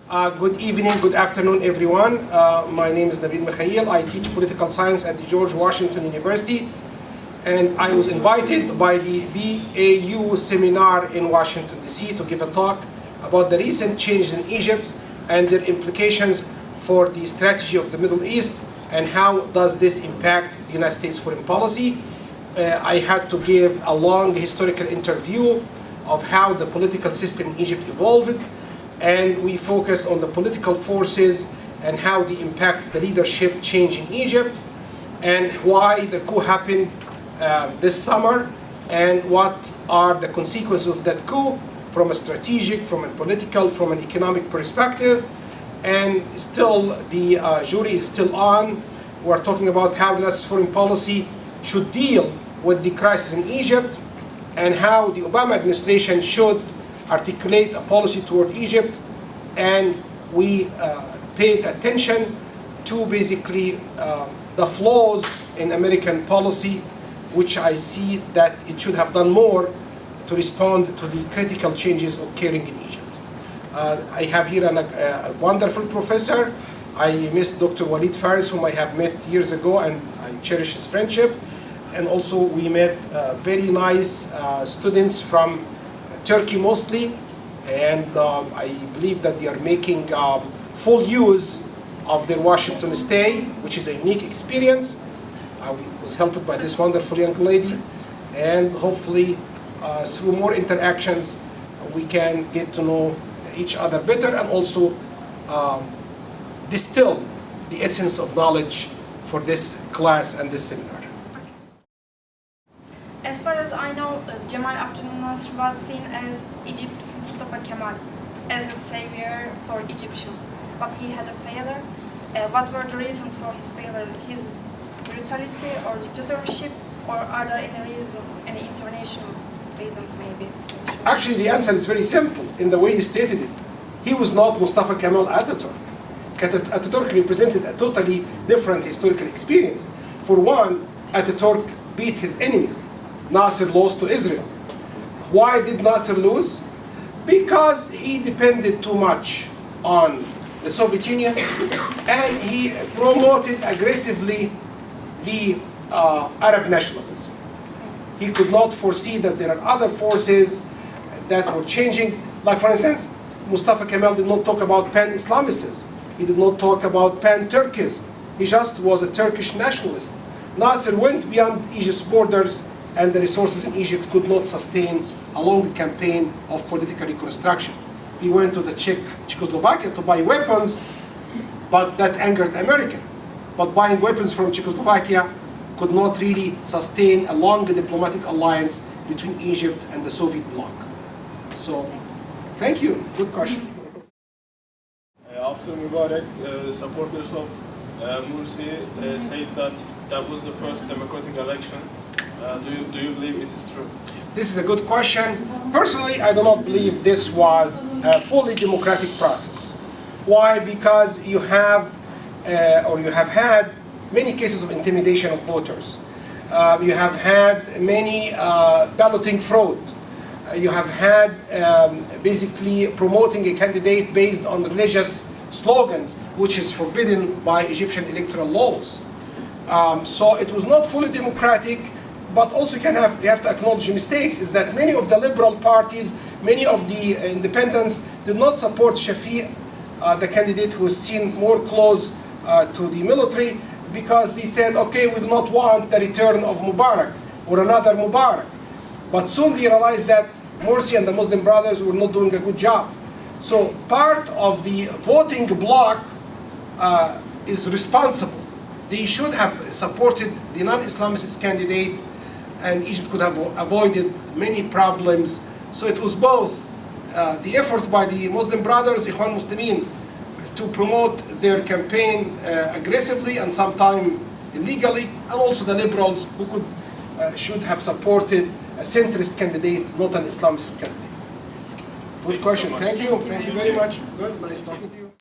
Good evening, good afternoon, everyone. My name is Nabil Mikhail. I teach political science at the George Washington University, and I was invited by the BAU seminar in Washington, D.C. to give a talk about the recent changes in Egypt and their implications for the strategy of the Middle East and how does this impact the United States foreign policy. I had to give a long historical interview of how the political system in Egypt evolved, and we focused on the political forces and how they impact the leadership change in Egypt and why the coup happened this summer and what are the consequences of that coup from a strategic, from a political, from an economic perspective. And still the jury is still on. We're talking about how the United States foreign policy should deal with the crisis in Egypt and how the Obama administration should articulate a policy toward Egypt. And we paid attention to basically the flaws in American policy, which I see that it should have done more to respond to the critical changes occurring in Egypt. I have here a wonderful professor. I miss Dr. Walid Faris, whom I have met years ago, and I cherish his friendship. And also we met very nice students from Turkey mostly, and I believe that they are making full use of their Washington stay, which is a unique experience. I was helped by this wonderful young lady, and hopefully through more interactions we can get to know each other better and also distill the essence of knowledge for this class and this seminar. As far as I know, Cemal Abdel Nasser was seen as Egypt's Mustafa Kemal, as a savior for Egyptians. But he had a failure. What were the reasons for his failure? His brutality or dictatorship, or are there any reasons, any international reasons maybe? Actually, the answer is very simple in the way you stated it. He was not Mustafa Kemal Ataturk. Ataturk represented a totally different historical experience. For one, Ataturk beat his enemies. Nasser lost to Israel. Why did Nasser lose? Because he depended too much on the Soviet Union and he promoted aggressively the Arab nationalism. He could not foresee that there are other forces that were changing. Like, for instance, Mustafa Kemal did not talk about pan-Islamicism. He did not talk about pan-Turkism. He just was a Turkish nationalist. Nasser went beyond Egypt's borders, and the resources in Egypt could not sustain a long campaign of political reconstruction. He went to the Czechoslovakia to buy weapons, but that angered America. But buying weapons from Czechoslovakia could not really sustain a long diplomatic alliance between Egypt and the Soviet bloc. So, thank you. Good question. After Mubarak, the supporters of Morsi said that that was the first democratic election. Do you believe it is true? This is a good question. Personally, I do not believe this was a fully democratic process. Why? Because you have had many cases of intimidation of voters. You have had many balloting fraud. You have had basically promoting a candidate based on religious slogans, which is forbidden by Egyptian electoral laws. So it was not fully democratic. But also you have to acknowledge mistakes, is that many of the liberal parties, many of the independents did not support Shafi, the candidate who was seen more close to the military, because they said, okay, we do not want the return of Mubarak or another Mubarak. But soon they realized that Morsi and the Muslim Brothers were not doing a good job. So part of the voting bloc is responsible. They should have supported the non-Islamist candidate, and Egypt could have avoided many problems. So it was both the effort by the Muslim Brothers, Ikhwan Muslimin, to promote their campaign aggressively and sometimes illegally, and also the liberals who should have supported a centrist candidate, not an Islamist candidate. Good question. Thank you. Thank you very much. Good. Nice talking to you.